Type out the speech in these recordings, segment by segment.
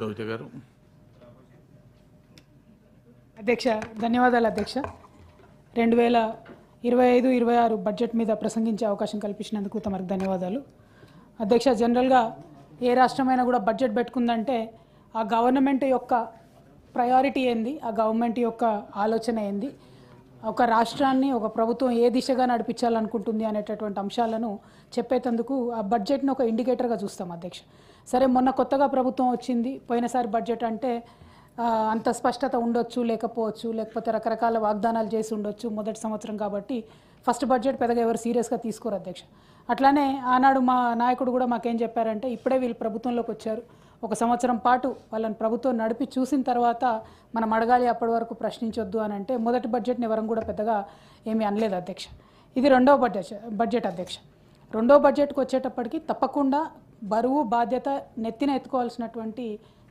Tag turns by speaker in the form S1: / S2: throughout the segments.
S1: రోహిత గారు.
S2: అధ్యక్ష ధన్యవాదాలు అధ్యక్ష 2025-26 బడ్జెట్ మీద ప్రసంగించే అవకాశం కల్పించినందుకు తమకు ధన్యవాదాలు అధ్యక్ష. జనరల్గా ఏ రాష్ట్రమైనా కూడా బడ్జెట్ పెట్టుకుందంటే ఆ గవర్నమెంట్ యొక్క ప్రయారిటీ ఏంది, ఆ గవర్నమెంట్ యొక్క ఆలోచన ఏంది, ఒక రాష్ట్రాన్ని ఒక ప్రభుత్వం ఏ దిశగా నడిపించాలనుకుంటుంది అనేటటువంటి అంశాలను చెప్పేందుకు ఆ బడ్జెట్ను ఒక ఇండికేటర్గా చూస్తాం అధ్యక్ష. సరే, మొన్న కొత్తగా ప్రభుత్వం వచ్చింది, పోయినసారి బడ్జెట్ అంటే అంత స్పష్టత ఉండొచ్చు, లేకపోవచ్చు, లేకపోతే రకరకాల వాగ్దానాలు చేసి ఉండొచ్చు మొదటి సంవత్సరం కాబట్టి ఫస్ట్ బడ్జెట్ పెద్దగా ఎవరు సీరియస్గా తీసుకోరు అధ్యక్ష. అట్లానే ఆనాడు మా నాయకుడు కూడా మాకేం చెప్పారంటే, ఇప్పుడే వీళ్ళు ప్రభుత్వంలోకి వచ్చారు, ఒక సంవత్సరం పాటు వాళ్ళని ప్రభుత్వం నడిపి చూసిన తర్వాత మనం అడగాలి, అప్పటి వరకు ప్రశ్నించొద్దు అని అంటే మొదటి బడ్జెట్ని ఎవరం కూడా పెద్దగా ఏమీ అనలేదు అధ్యక్ష. ఇది రెండవ బడ్జెట్ అధ్యక్ష. రెండో బడ్జెట్కి వచ్చేటప్పటికి తప్పకుండా బరువు బాధ్యత నెత్తిన ఎత్తుకోవాల్సినటువంటి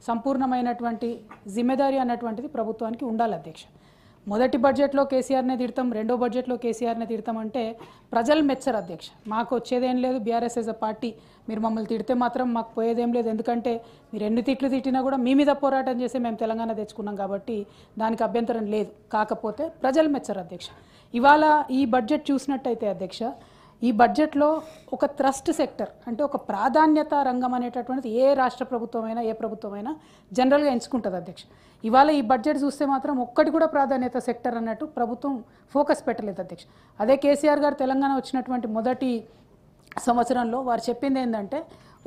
S2: సంపూర్ణమైనటువంటి జిమ్మెదారీ అన్నటువంటిది ప్రభుత్వానికి ఉండాలి అధ్యక్ష. మొదటి బడ్జెట్లో కేసీఆర్నే తిడతాం, రెండో బడ్జెట్లో కేసీఆర్నే తిడతామంటే ప్రజలు మెచ్చరు అధ్యక్ష. మాకు వచ్చేదేం లేదు, బీఆర్ఎస్ ఎస్ అ పార్టీ మీరు మమ్మల్ని తిడితే మాత్రం మాకు పోయేదేం లేదు, ఎందుకంటే మీరు ఎన్ని తిట్లు తిట్టినా కూడా మీ మీద పోరాటం చేసి మేము తెలంగాణ తెచ్చుకున్నాం కాబట్టి దానికి అభ్యంతరం లేదు. కాకపోతే ప్రజలు మెచ్చరు అధ్యక్ష. ఇవాళ ఈ బడ్జెట్ చూసినట్టయితే అధ్యక్ష, ఈ బడ్జెట్లో ఒక ట్రస్ట్ సెక్టర్ అంటే ఒక ప్రాధాన్యత రంగం అనేటటువంటిది ఏ రాష్ట్ర ప్రభుత్వమైనా ఏ ప్రభుత్వమైనా జనరల్గా ఎంచుకుంటుంది అధ్యక్ష. ఇవాళ ఈ బడ్జెట్ చూస్తే మాత్రం ఒక్కటి కూడా ప్రాధాన్యత సెక్టర్ అన్నట్టు ప్రభుత్వం ఫోకస్ పెట్టలేదు అధ్యక్ష. అదే కేసీఆర్ గారు తెలంగాణ వచ్చినటువంటి మొదటి సంవత్సరంలో వారు చెప్పింది ఏంటంటే,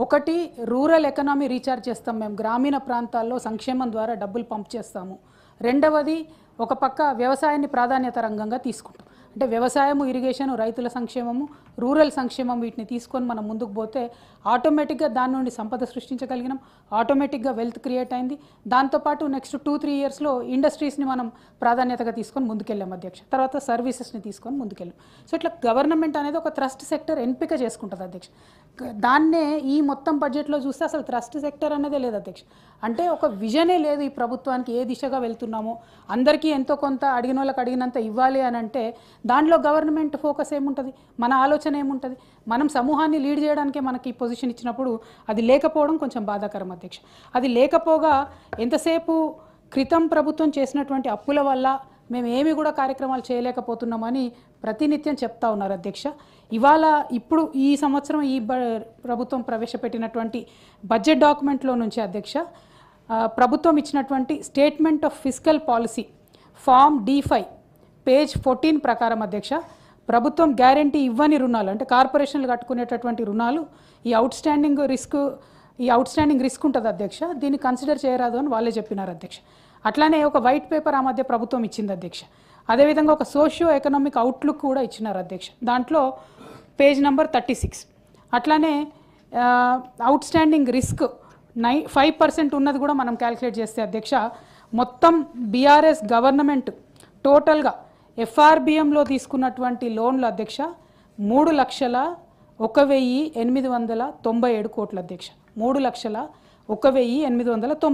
S2: ఒకటి రూరల్ ఎకనామీ రీఛార్జ్ చేస్తాం, మేము గ్రామీణ ప్రాంతాల్లో సంక్షేమం ద్వారా డబ్బులు పంప్ చేస్తాము. రెండవది, ఒక పక్క వ్యవసాయాన్ని ప్రాధాన్యత రంగంగా తీసుకుంటాం, అంటే వ్యవసాయము, ఇరిగేషను, రైతుల సంక్షేమము, రూరల్ సంక్షేమం వీటిని తీసుకొని మనం ముందుకు పోతే ఆటోమేటిక్గా దాని నుండి సంపద సృష్టించగలిగినాం, ఆటోమేటిక్గా వెల్త్ క్రియేట్ అయింది. దాంతోపాటు నెక్స్ట్ 2-3 ఇయర్స్లో ఇండస్ట్రీస్ని మనం ప్రాధాన్యతగా తీసుకొని ముందుకెళ్ళాం అధ్యక్ష. తర్వాత సర్వీసెస్ని తీసుకొని ముందుకెళ్ళాం. సో ఇట్లా గవర్నమెంట్ అనేది ఒక ట్రస్ట్ సెక్టర్ ఎంపిక చేసుకుంటుంది అధ్యక్ష. దాన్నే ఈ మొత్తం బడ్జెట్లో చూస్తే అసలు ట్రస్ట్ సెక్టర్ అనేదే లేదు అధ్యక్ష. అంటే ఒక విజనే లేదు ఈ ప్రభుత్వానికి, ఏ దిశగా వెళ్తున్నామో, అందరికీ ఎంతో కొంత అడిగిన వాళ్ళకి అడిగినంత ఇవ్వాలి అని అంటే దాంట్లో గవర్నమెంట్ ఫోకస్ ఏముంటుంది, మన ఆలోచన ఏముంటుంది? మనం సమూహాన్ని లీడ్ చేయడానికే మనకి పొజిషన్ ఇచ్చినప్పుడు అది లేకపోవడం కొంచెం బాధాకరం అధ్యక్ష. అది లేకపోగా ఎంతసేపు క్రితం ప్రభుత్వం చేసినటువంటి అప్పుల వల్ల మేము ఏమి కూడా కార్యక్రమాలు చేయలేకపోతున్నామని ప్రతినిత్యం చెప్తా ఉన్నారు అధ్యక్ష. ఇవాళ ఇప్పుడు ఈ సంవత్సరం ఈ ప్రభుత్వం ప్రవేశపెట్టినటువంటి బడ్జెట్ డాక్యుమెంట్లో నుంచి అధ్యక్ష, ప్రభుత్వం ఇచ్చినటువంటి statement of fiscal policy form D5 page 14 ప్రకారం అధ్యక్ష, ప్రభుత్వం గ్యారంటీ ఇవ్వని రుణాలు అంటే కార్పొరేషన్లు కట్టుకునేటటువంటి రుణాలు ఈ అవుట్ స్టాండింగ్ రిస్క్ ఉంటుంది అధ్యక్ష, దీన్ని కన్సిడర్ చేయరాదు అని వాళ్ళే చెప్పినారు అధ్యక్ష. అట్లానే ఒక వైట్ పేపర్ ఆ మధ్య ప్రభుత్వం ఇచ్చింది అధ్యక్ష. అదేవిధంగా ఒక సోషియో ఎకనామిక్ అవుట్లుక్ కూడా ఇచ్చినారు అధ్యక్ష, దాంట్లో పేజ్ నెంబర్ 36. అట్లానే అవుట్ స్టాండింగ్ రిస్క్ 5% ఉన్నది కూడా మనం క్యాలిక్యులేట్ చేస్తే అధ్యక్ష, మొత్తం బీఆర్ఎస్ గవర్నమెంట్ టోటల్గా FRBMలో తీసుకున్నటువంటి లోన్లు అధ్యక్ష 3,01,897 కోట్ల అధ్యక్ష. 3,01,897